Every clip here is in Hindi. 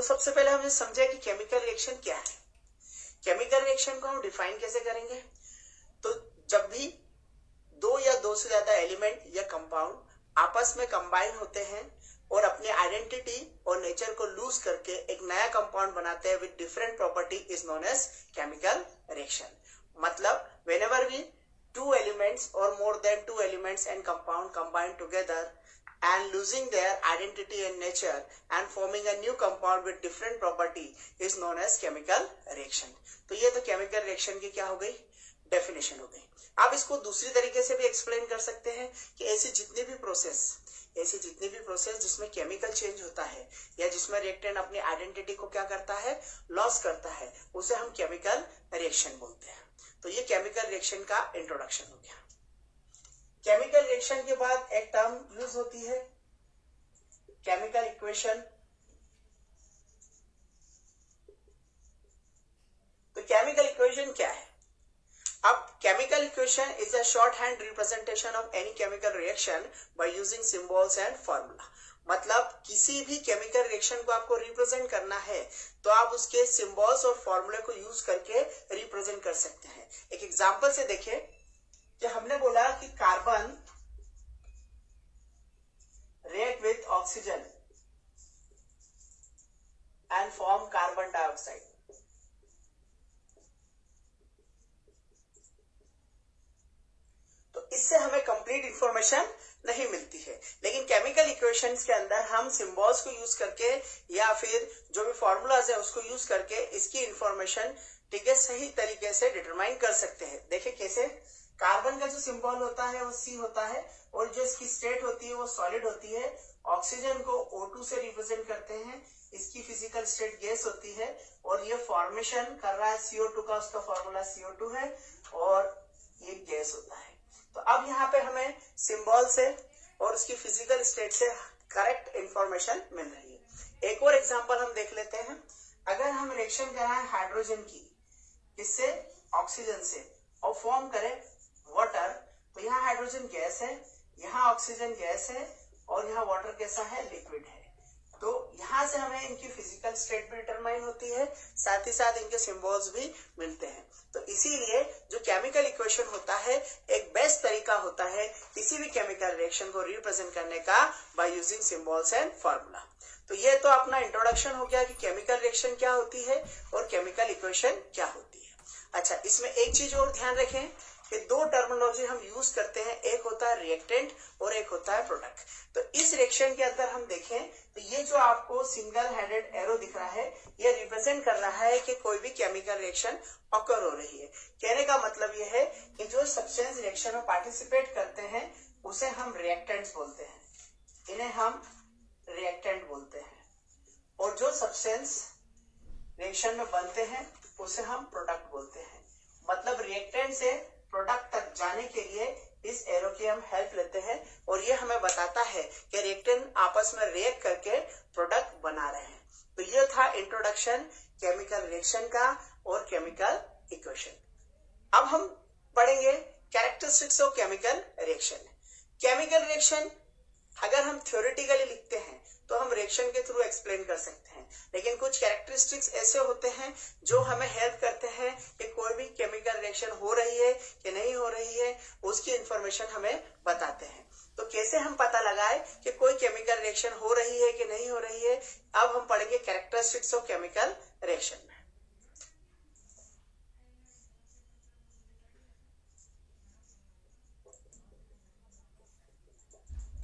तो सबसे पहले हम ये समझे कि केमिकल रिएक्शन क्या है। केमिकल रिएक्शन को हम डिफाइन कैसे करेंगे? तो जब भी दो या दो से ज्यादा एलिमेंट या कंपाउंड आपस में कंबाइन होते हैं और अपनी आइडेंटिटी और नेचर को लूज करके एक नया कंपाउंड बनाते हैं with different property is known as chemical reaction. मतलब whenever we two elements or more than two elements and compound combine together and losing their identity and nature and forming a new compound with different property is known as chemical reaction। तो ये तो केमिकल रिएक्शन की क्या हो गई? डेफिनेशन हो गई। आप इसको दूसरी तरीके से भी एक्सप्लेन कर सकते हैं कि ऐसी जितनी भी प्रोसेस जिसमें केमिकल चेंज होता है या जिसमें रिएक्टेंट अपनी आइडेंटिटी को क्या करता है, लॉस करता है, उसे हम केमिकल रिएक्शन बोलते हैं। तो ये केमिकल रिएक्शन का इंट्रोडक्शन हो गया। केमिकल रिएक्शन के बाद एक टर्म यूज होती है केमिकल इक्वेशन। तो केमिकल इक्वेशन क्या है? अब chemical equation is a short hand representation of any chemical reaction by using symbols and formula. मतलब किसी भी केमिकल रिएक्शन को आपको रिप्रेजेंट करना है तो आप उसके सिंबल्स और फॉर्मूले को यूज करके रिप्रेजेंट कर सकते हैं। एक एग्जांपल से देखिए कि हमने बोला कि carbon react with oxygen and form carbon dioxide. तो इससे हमें कंप्लीट इंफॉर्मेशन नहीं मिलती है, लेकिन केमिकल इक्वेशंस के अंदर हम सिंबल्स को यूज करके या फिर जो भी फॉर्मूलाज है उसको यूज करके इसकी इंफॉर्मेशन ठीक है सही तरीके से डिटरमाइन कर सकते हैं। देखिए कैसे, कार्बन का जो सिंबल होता है वो C होता है और जो इसकी स्टेट होती है वो सॉलिड होती है। ऑक्सीजन को O2 से रिप्रेजेंट करते हैं, इसकी फिजिकल स्टेट गैस होती है और ये फॉर्मेशन कर रहा है CO2 का, उसका फॉर्मूला CO2 है और ये गैस होता है। तो अब यहाँ पे हमें सिंबल से और उसकी फिजिकल स्टेट से करेक्ट इंफॉर्मेशन मिल रही है। एक और एग्जांपल हम देख लेते हैं। अगर हम रिएक्शन कराएं हाइड्रोजन की इससे ऑक्सीजन से और फॉर्म करें वाटर, तो यहाँ हाइड्रोजन गैस है, यहाँ ऑक्सीजन गैस है और यहाँ वाटर कैसा है, लिक्विड है। तो यहाँ से हमें इनकी फिजिकल स्टेट भी डिटरमाइन होती है, साथ ही साथ इनके सिंबल्स भी मिलते हैं। तो इसीलिए जो केमिकल इक्वेशन होता है एक बेस्ट तरीका होता है किसी भी केमिकल रिएक्शन को रिप्रेजेंट करने का by using symbols and formula. तो ये तो अपना इंट्रोडक्शन हो गया कि केमिकल रिएक्शन क्या होती है और केमिकल इक्वेशन क्या होती है। अच्छा, इसमें एक चीज और ध्यान रखें कि दो टर्मिनोलॉजी हम यूज करते हैं, एक होता है रिएक्टेंट और एक होता है प्रोडक्ट। तो इस रिएक्शन के अंदर हम देखें तो ये जो आपको सिंगल हेडेड एरो दिख रहा है ये रिप्रेजेंट कर रहा है कि कोई भी केमिकल रिएक्शन ऑकर हो रही है। कहने का मतलब ये है कि जो सब्सटेंस रिएक्शन में पार्टिसिपेट करते हैं उसे हम रिएक्टेंट्स बोलते हैं, इन्हें हम रिएक्टेंट बोलते हैं। और जो सब्सटेंस रिएक्शन में बनते हैं उसे हम प्रोडक्ट बोलते हैं। मतलब रिएक्टेंट से प्रोडक्ट तक जाने के लिए इस एरो की हम हेल्प लेते हैं और ये हमें बताता है कि रिएक्टेंट आपस में रिएक्ट करके प्रोडक्ट बना रहे हैं। तो ये था इंट्रोडक्शन केमिकल रिएक्शन का और केमिकल इक्वेशन। अब हम पढ़ेंगे characteristics of chemical reaction. Chemical reaction अगर हम थ्योरेटिकली लिखते हैं तो हम रिएक्शन के थ्रू एक्सप्लेन कर सकते हैं, लेकिन कुछ कैरेक्टरिस्टिक्स ऐसे होते हैं जो हमें हेल्प करते हैं कि कोई भी केमिकल रिएक्शन हो रही है कि नहीं हो रही है, उसकी इंफॉर्मेशन हमें बताते हैं। तो कैसे हम पता लगाए कि कोई केमिकल रिएक्शन हो रही है कि नहीं हो रही है, अब हम पढ़ेंगे characteristics of chemical reaction.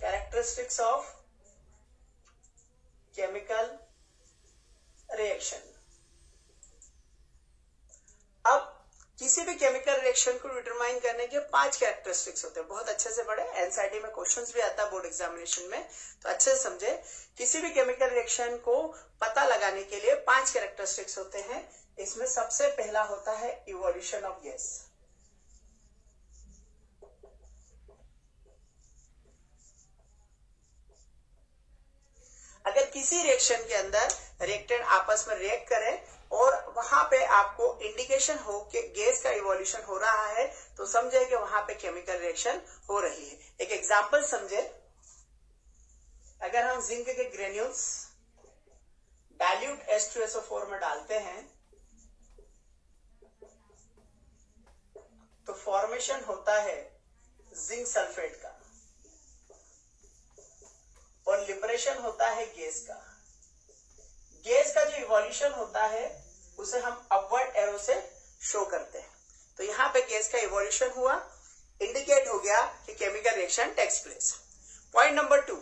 Characteristics of chemical reaction. अब किसी भी केमिकल रिएक्शन को डिटरमाइन करने के 5 कैरेक्टरिस्टिक्स होते हैं। बहुत अच्छे से पढ़े, एनसीईआरटी में क्वेश्चंस भी आता है बोर्ड एग्जामिनेशन में, तो अच्छे से समझे। किसी भी केमिकल रिएक्शन को पता लगाने के लिए 5 कैरेक्टरिस्टिक्स होते हैं। इसमें सबसे पहला होता है इवोल्यूशन ऑफ गैस। अगर किसी रिएक्शन के अंदर रिएक्टेंट आपस में रिएक्ट करें और वहां पे आपको इंडिकेशन हो कि गैस का इवोल्यूशन हो रहा है तो समझे कि वहां पे केमिकल रिएक्शन हो रही है। एक एग्जांपल समझे, अगर हम जिंक के ग्रेन्यूल्स डाइल्यूट H2SO4 में डालते हैं तो फॉर्मेशन होता है जिंक सल्फेट का और लिबरेशन होता है गैस का। गैस का जो इवोल्यूशन होता है उसे हम अपवर्ड एरो से शो करते हैं। तो यहां पे गैस का इवोल्यूशन हुआ, इंडिकेट हो गया कि chemical reaction takes place. Point number 2,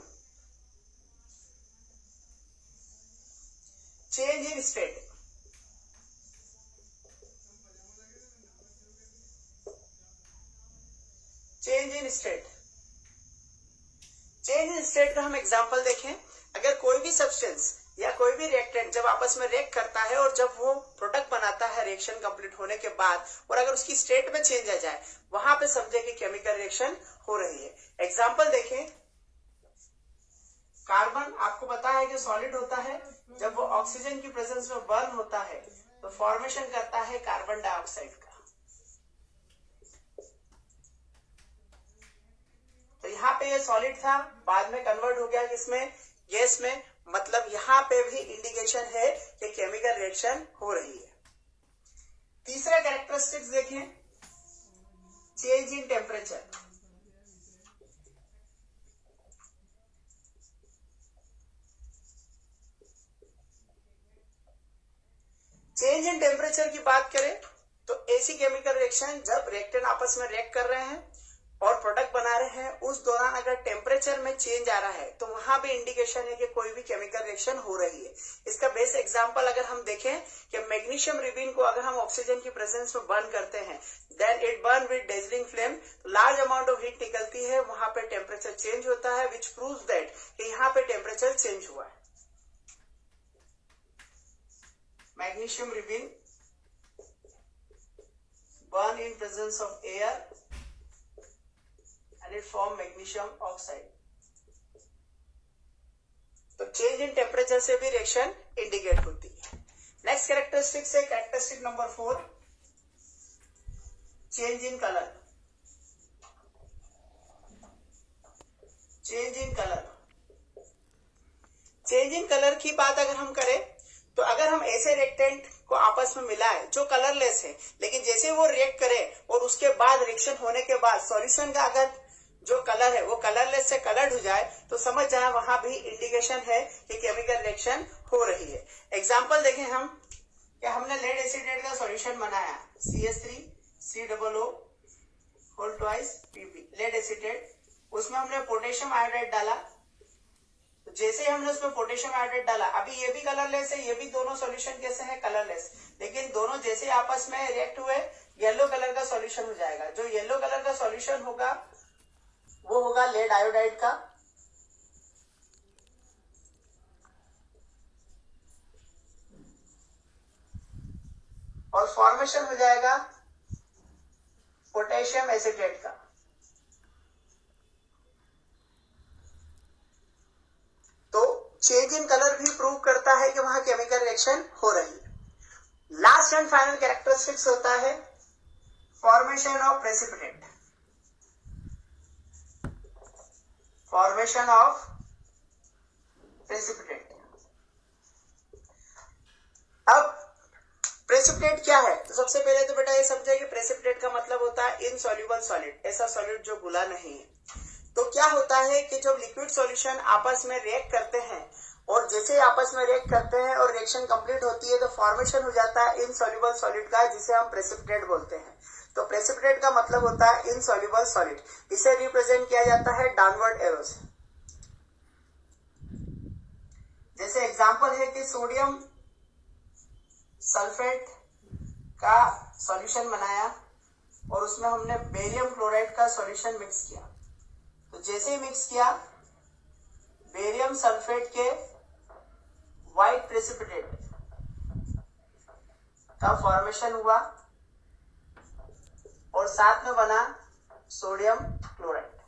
change in state. Change in state, change in state का हम एग्जांपल देखें। अगर कोई भी सब्सटेंस या कोई भी रिएक्टेंट जब आपस में रिएक्ट करता है और जब वो प्रोडक्ट बनाता है रिएक्शन कंप्लीट होने के बाद, और अगर उसकी स्टेट में चेंज आ जाए, वहां पे समझे कि केमिकल रिएक्शन हो रही है। एग्जांपल देखें, कार्बन आपको पता है कि सॉलिड होता है, जब वो ऑक्सीजन की प्रेजेंस में बर्न होता है तो फॉर्मेशन करता है कार्बन डाइऑक्साइड का। तो यहाँ पे ये सॉलिड था, बाद में कन्वर्ट हो गया किसमें, गैस में। मतलब यहाँ पे भी इंडिकेशन है कि केमिकल रिएक्शन हो रही है। तीसरा कैरेक्टरिस्टिक्स देखें, change in temperature. Change in temperature की बात करें तो ऐसी केमिकल रिएक्शन जब रिएक्टेंट आपस में रिएक्ट कर रहे हैं और प्रोडक्ट बना रहे हैं, उस दौरान अगर टेम्परेचर में चेंज आ रहा है तो वहां भी इंडिकेशन है कि कोई भी केमिकल रिएक्शन हो रही है। इसका बेस्ट एग्जांपल अगर हम देखें कि मैग्नीशियम रिबिन को अगर हम ऑक्सीजन की प्रेजेंस में बर्न करते हैं, then it burn with dazzling flame, large amount of heat निकलती है, वहां पे टेम्परेचर चेंज होता है, विच प्रूव्स दैट कि यहाँ पे टेम्परेचर चेंज हुआ है। Magnesium ribbon burn in presence of air and it form magnesium oxide. तो चेंज इन टेम्परेचर से भी रिएक्शन इंडिकेट होती है। नेक्स्ट कैरेक्टरिस्टिक से characteristic number 4, change in colour. Change in colour, change in colour की बात अगर हम करें तो अगर हम ऐसे रिएक्टेंट को आपस में मिलाएं जो कलरलेस है, लेकिन जैसे वो रिएक्ट करे और उसके बाद रिएक्शन होने के बाद सॉल्यूशन का अगर जो कलर है वो कलरलेस से कलर्ड हो जाए, तो समझ जाए वहां भी इंडिकेशन है कि केमिकल रिएक्शन हो रही है। एग्जांपल देखें हम, कि हमने लेड एसिडेट का सॉल्यूशन बनाया CH3COO whole twice PP, lead acetate. उसमें हमने पोटेशियम आयोडाइड डाला। तो जैसे ही हमने उसमें पोटेशियम आयोडाइड डाला, अभी ये भी कलरलेस है, ये भी दोनों सॉल्यूशन कैसे है, कलरलेस, लेकिन दोनों जैसे आपस में रिएक्ट हुए येलो कलर का सॉल्यूशन हो जाएगा। जो येलो कलर का सॉल्यूशन होगा वो होगा लेड आयोडाइड का। और फॉर्मेशन हो जाएगा पोटेशियम एसिटेट का। चेंज इन कलर भी प्रूव करता है कि वहां केमिकल रिएक्शन हो रही है। लास्ट एंड फाइनल कैरेक्टरिस्टिक्स होता है formation of precipitate. Formation of precipitate. अब प्रेसिपिटेट क्या है, तो सबसे पहले तो बेटा ये समझे कि प्रेसिपिटेट का मतलब होता है इनसॉल्युबल सॉलिड, ऐसा सॉलिड जो घुला नहीं है। तो क्या होता है कि जब लिक्विड सॉल्यूशन आपस में रिएक्ट करते हैं और जैसे आपस में रिएक्ट करते हैं और रिएक्शन कंप्लीट होती है तो फॉर्मेशन हो जाता है इनसॉल्युबल सॉलिड का, जिसे हम प्रेसिपिटेट बोलते हैं। तो प्रेसिपिटेट का मतलब होता है इनसॉल्युबल सॉलिड। इसे रिप्रेजेंट किया जाता है डाउनवर्ड एरो से। जैसे एग्जांपल है कि सोडियम सल्फेट का सॉल्यूशन बनाया और उसमें हमने बेरियम क्लोराइड का सॉल्यूशन मिक्स किया। तो जैसे ही मिक्स किया, बेरियम सल्फेट के व्हाइट प्रेसिपिटेट का फॉर्मेशन हुआ और साथ में बना सोडियम क्लोराइड।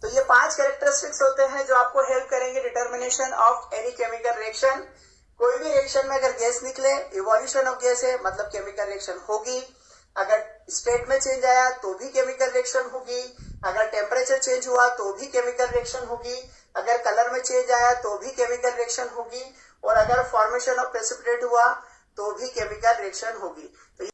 तो ये 5 कैरेक्टरिस्टिक्स होते हैं जो आपको हेल्प करेंगे determination of any chemical reaction. कोई भी रिएक्शन में अगर गैस निकले, इवोल्यूशन ऑफ गैस है मतलब केमिकल रिएक्शन होगी। अगर स्टेट में चेंज आया तो भी केमिकल रिएक्शन होगी, अगर टेम्परेचर चेंज हुआ तो भी केमिकल रिएक्शन होगी, अगर कलर में चेंज आया तो भी केमिकल रिएक्शन होगी, और अगर फॉर्मेशन ऑफ प्रेसिपिटेट हुआ तो भी केमिकल रिएक्शन होगी। तो